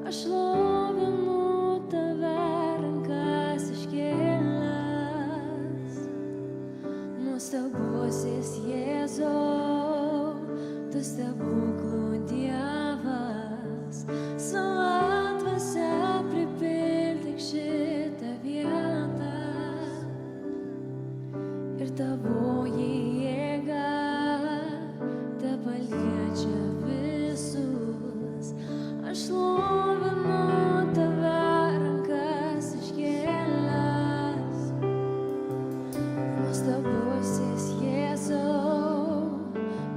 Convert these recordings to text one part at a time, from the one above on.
Aš šlovinu tave rankas iškėlęs, nuostabusis Jėzau, tu stebuklų Dievas, sava dvasia pripildyk šitą vietą ir tavoji jėga tepaliečia visus. Aš šlovinu tave rankas iškėlęs, nuostabusis Jėzau,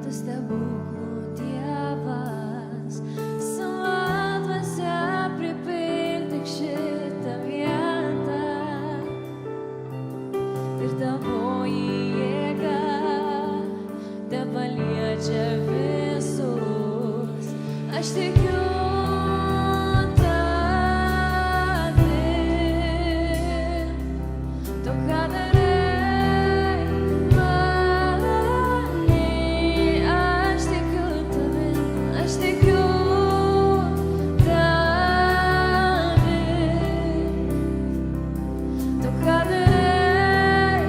tu stebuklų Dievas, sava dvasia pripildyk šitą vietą ir tavoji jėga tepaliečia visus. Aš tikiu tavim, tu ką darai many. Aš tikiu tavim, aš tikiu tavim, tu ką darai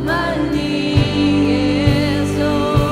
many, Jėzau.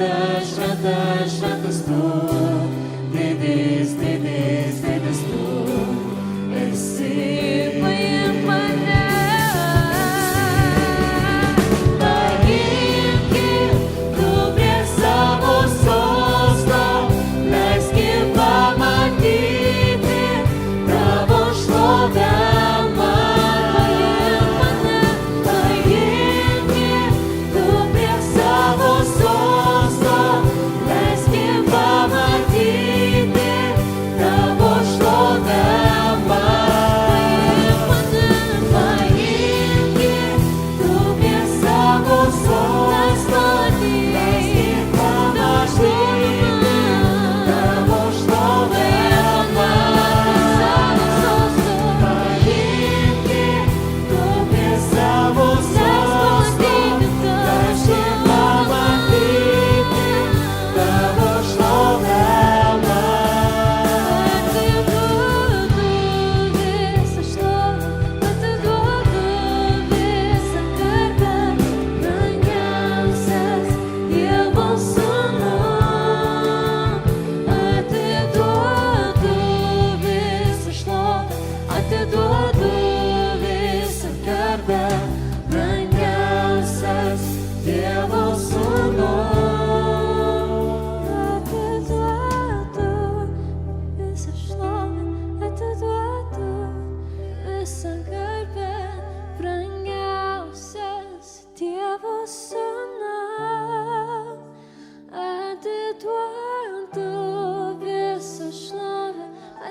šventas, šventas, šventas tu, didis, didis, didis tu esi. Paimk mane.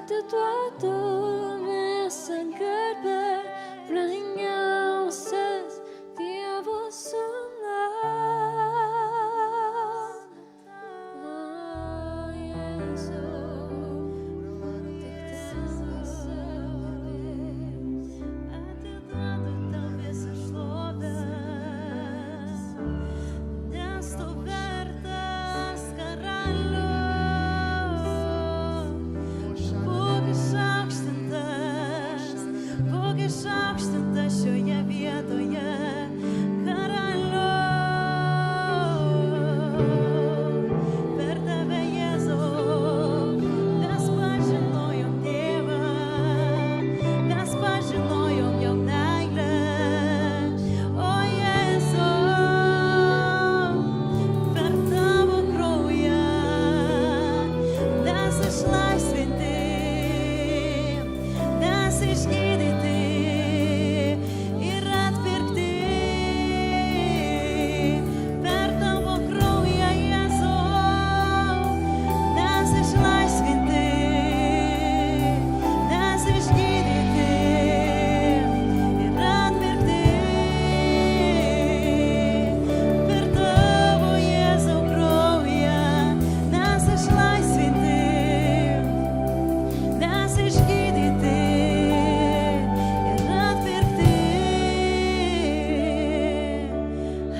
Atiduodu visą garbę, brangiausias Dievo Sūnau. O Jėzau, tik atiduodu tau visą šlovę, nes tu vertas karalius. Būk išaukštintas šioje vietoje, karaliau. Per tave, Jėzau, mes pažinojom Dievą, mes pažinojom jo meilę. O Jėzau, per tavo kraują mes išlaisvinti, mes išgydyti ir atpirkti. Per tavo kraują, Jėzau, mes išlaisvinti, mes išgydyti ir atpirkti. Per tavo, Jėzau, kraują mes išlaisvinti, mes išgydyti ir atpirkti.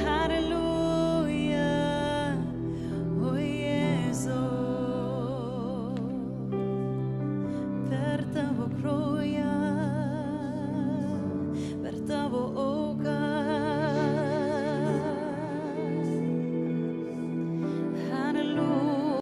Halleluja, o Jėzau, per tavo kraują